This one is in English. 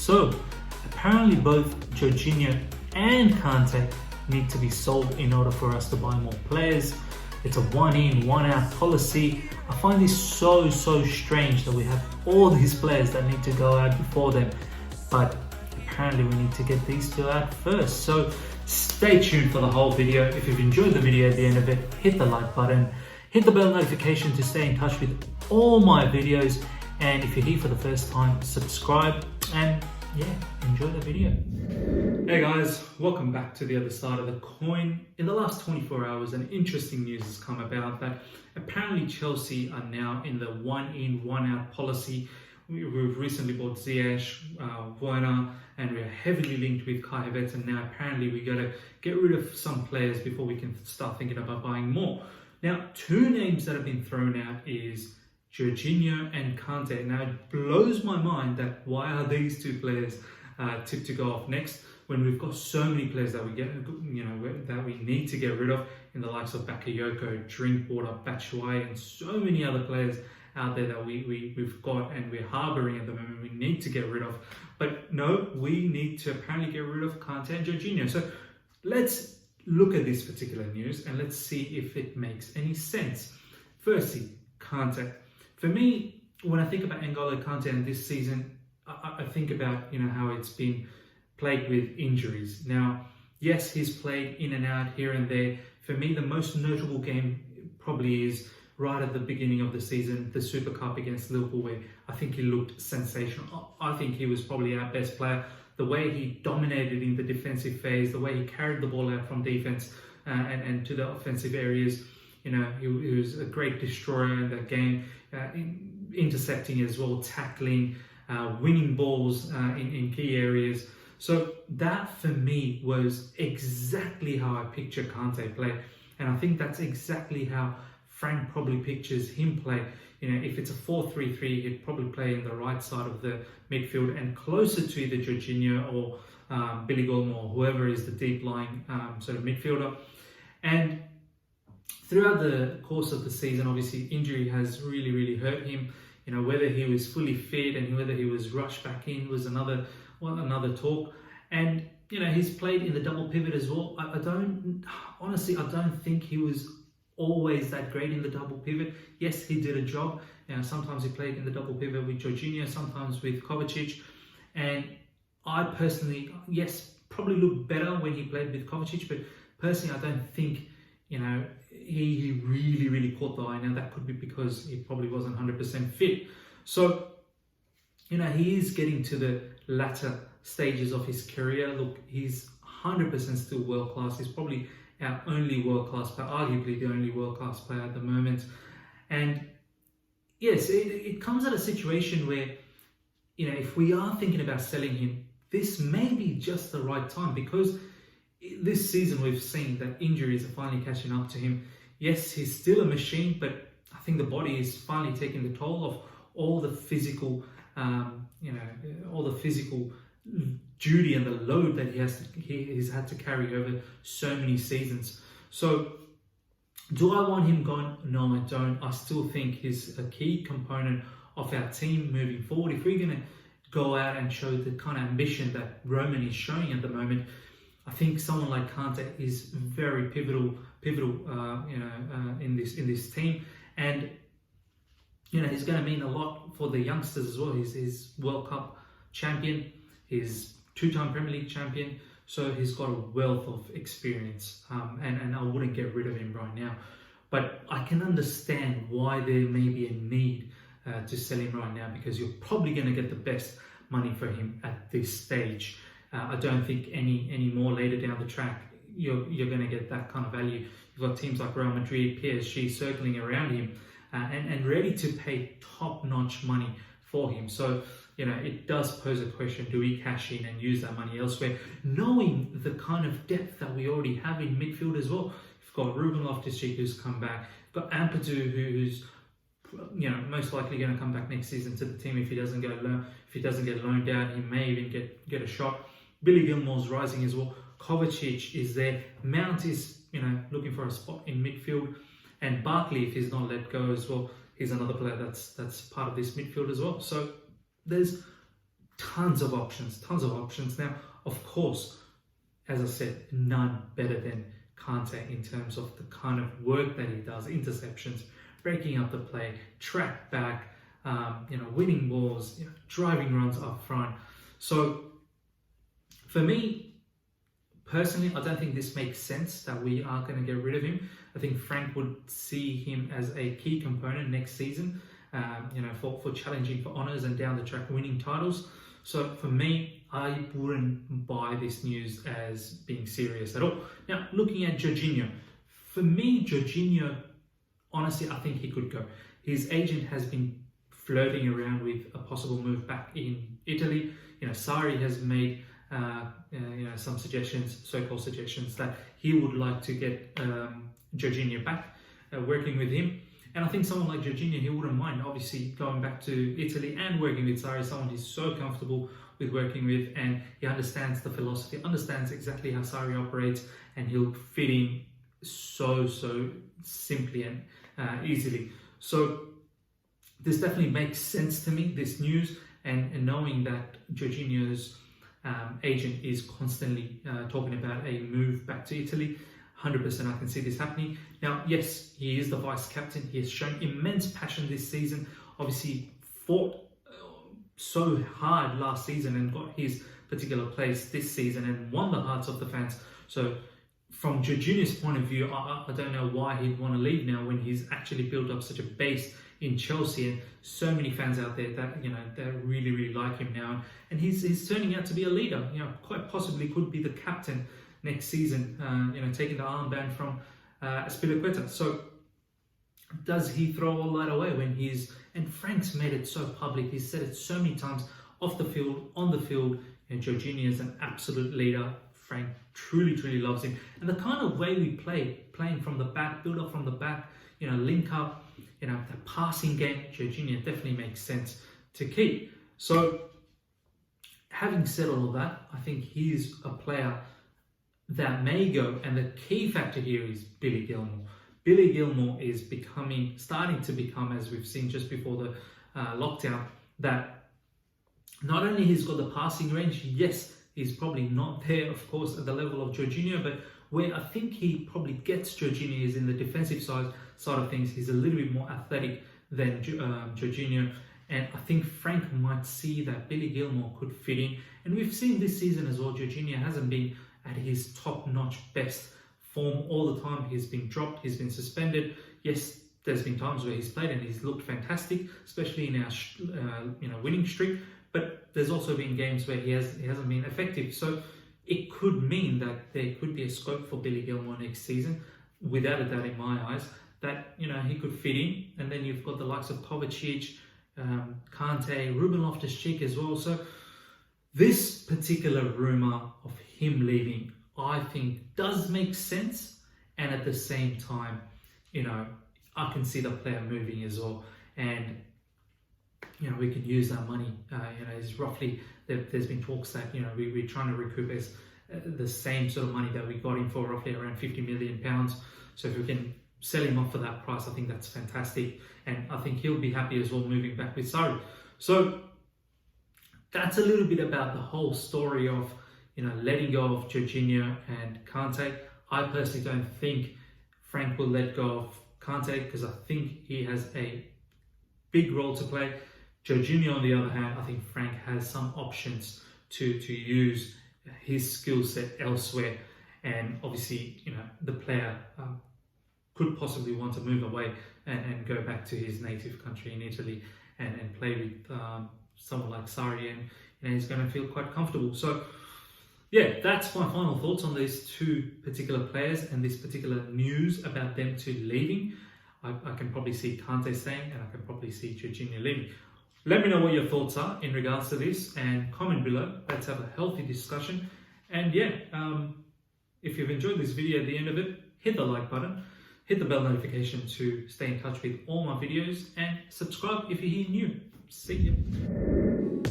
So apparently both Jorginho and Kante need to be sold in order for us to buy more players. It's a one in, one out policy. I find this so strange that we have all these players that need to go out before them, but apparently we need to get these two out first. So stay tuned for the whole video. If you've enjoyed the video at the end of it, hit the like button, hit the bell notification to stay in touch with all my videos, and if you're here for the first time, subscribe, and yeah, enjoy the video. Hey guys, welcome back to the other side of the coin. In the last 24 hours, an interesting news has come about that apparently Chelsea are now in the one in, one out policy. We've recently bought Ziyech, Werner, and we're heavily linked with Kai Havertz, and now apparently we got to get rid of some players before we can start thinking about buying more. Now, two names that have been thrown out is Jorginho and Kante. Now, it blows my mind that why are these two players to go off next when we've got so many players that we get, that we need to get rid of, in the likes of Bakayoko, Drinkwater, Batshuayi, and so many other players out there that we've got and we're harboring at the moment. We need to get rid of, but no, we need to apparently get rid of Kante and Jorginho. So let's look at this particular news and let's see if it makes any sense. Firstly, Kante. For me, when I think about N'Golo Kante and this season, I think about how it's been plagued with injuries. Now, yes, he's played in and out here and there. For me, the most notable game probably is right at the beginning of the season, the Super Cup against Liverpool, where I think he looked sensational. I think he was probably our best player. The way he dominated in the defensive phase, the way he carried the ball out from defense and to the offensive areas, he was a great destroyer in that game, intercepting as well, tackling, winning balls in key areas. So that for me was exactly how I picture Kante play, and I think that's exactly how Frank probably pictures him play. If it's a 4-3-3, he'd probably play in the right side of the midfield and closer to either Jorginho or Billy Gilmour, or whoever is the deep lying sort of midfielder. And throughout the course of the season, obviously injury has really hurt him. Whether he was fully fit and whether he was rushed back in was another talk. And he's played in the double pivot as well. I don't think he was always that great in the double pivot. Yes, he did a job. Sometimes he played in the double pivot with Jorginho, sometimes with Kovacic. And I personally, yes, probably looked better when he played with Kovacic, but personally, I don't think, he really caught the eye. Now, that could be because he probably wasn't 100% fit. So, he is getting to the latter stages of his career. Look, he's 100% still world-class. He's probably our only world-class player, arguably the only world-class player at the moment. And yes, it comes at a situation where, if we are thinking about selling him, this may be just the right time, because this season we've seen that injuries are finally catching up to him. Yes, he's still a machine, but I think the body is finally taking the toll of all the physical, duty and the load that he's had to carry over so many seasons. So, do I want him gone? No, I don't. I still think he's a key component of our team moving forward. If we're going to go out and show the kind of ambition that Roman is showing at the moment, I think someone like Kante is very pivotal, in this team, and he's going to mean a lot for the youngsters as well. He's World Cup champion, he's two-time Premier League champion, so he's got a wealth of experience, and I wouldn't get rid of him right now. But I can understand why there may be a need to sell him right now, because you're probably going to get the best money for him at this stage. I don't think any more later down the track you're going to get that kind of value. You've got teams like Real Madrid, PSG circling around him and ready to pay top-notch money for him. So, it does pose a question: do we cash in and use that money elsewhere, knowing the kind of depth that we already have in midfield as well? You've got Ruben Loftus-Cheek, who's come back. You've got Ampadu, who's most likely going to come back next season to the team if he doesn't get loaned out. He may even get a shot. Billy Gilmour's rising as well. Kovacic is there. Mount is looking for a spot in midfield, and Barkley, if he's not let go as well, he's another player that's part of this midfield as well. So there's tons of options. Now, of course, as I said, none better than Kante in terms of the kind of work that he does, interceptions, breaking up the play, track back, winning balls, driving runs up front. So for me, personally, I don't think this makes sense that we are going to get rid of him. I think Frank would see him as a key component next season, for challenging for honours and down the track winning titles. So for me, I wouldn't buy this news as being serious at all. Now, looking at Jorginho, for me, Jorginho, honestly, I think he could go. His agent has been flirting around with a possible move back in Italy. Sarri has made some suggestions, so-called suggestions, that he would like to get Jorginho back, working with him. And I think someone like Jorginho, he wouldn't mind, obviously, going back to Italy and working with Sarri, someone he's so comfortable with working with, and he understands the philosophy, understands exactly how Sarri operates, and he'll fit in so simply and easily. So this definitely makes sense to me, this news, and knowing that Jorginho's agent is constantly talking about a move back to Italy. 100% I can see this happening. Now, yes, he is the vice captain. He has shown immense passion this season. Obviously, fought so hard last season and got his particular place this season and won the hearts of the fans. So from Jorginho's point of view, I don't know why he'd want to leave now when he's actually built up such a base in Chelsea and so many fans out there that that really like him now, and he's turning out to be a leader. Quite possibly could be the captain next season. Taking the armband from Aspilicueta. So does he throw all that away when and Frank's made it so public, he's said it so many times, off the field, on the field, and Jorginho is an absolute leader. Frank truly loves him, and the kind of way we playing from the back, build up from the back, link up, the passing game, Jorginho definitely makes sense to keep. So having said all of that, I think he's a player that may go, and the key factor here is Billy Gilmour. Billy Gilmour is starting to become, as we've seen just before the lockdown, that not only he's got the passing range, yes, he's probably not there, of course, at the level of Jorginho, but where I think he probably gets Jorginho is in the defensive side of things. He's a little bit more athletic than Jorginho, and I think Frank might see that Billy Gilmour could fit in. And we've seen this season as well, Jorginho hasn't been at his top-notch best form all the time. He's been dropped, he's been suspended. Yes, there's been times where he's played and he's looked fantastic, especially in our winning streak. But there's also been games where he hasn't been effective. So it could mean that there could be a scope for Billy Gilmour next season, without a doubt in my eyes, that he could fit in. And then you've got the likes of Kovacic, Kante, Ruben Loftus-Cheek as well. So this particular rumour of him leaving, I think, does make sense, and at the same time, I can see the player moving as well, and we can use that money. It's roughly, there's been talks that we're trying to recoup as the same sort of money that we got him for, roughly around £50 million. So if we can sell him off for that price, I think that's fantastic, and I think he'll be happy as well moving back with Sarri. So that's a little bit about the whole story of letting go of Jorginho and Kante. I personally don't think Frank will let go of Kante, because I think he has a big role to play. Jorginho, on the other hand, I think Frank has some options to use his skill set elsewhere, and obviously the player could possibly want to move away and go back to his native country in Italy and play with someone like Sarri, and he's going to feel quite comfortable. So yeah, that's my final thoughts on these two particular players and this particular news about them two leaving. I can probably see Kante staying, and I can probably see Jorginho leaving. Let me know what your thoughts are in regards to this, and comment below. Let's have a healthy discussion. And yeah, if you've enjoyed this video, at the end of it, hit the like button, hit the bell notification to stay in touch with all my videos, and subscribe if you're here new. See you.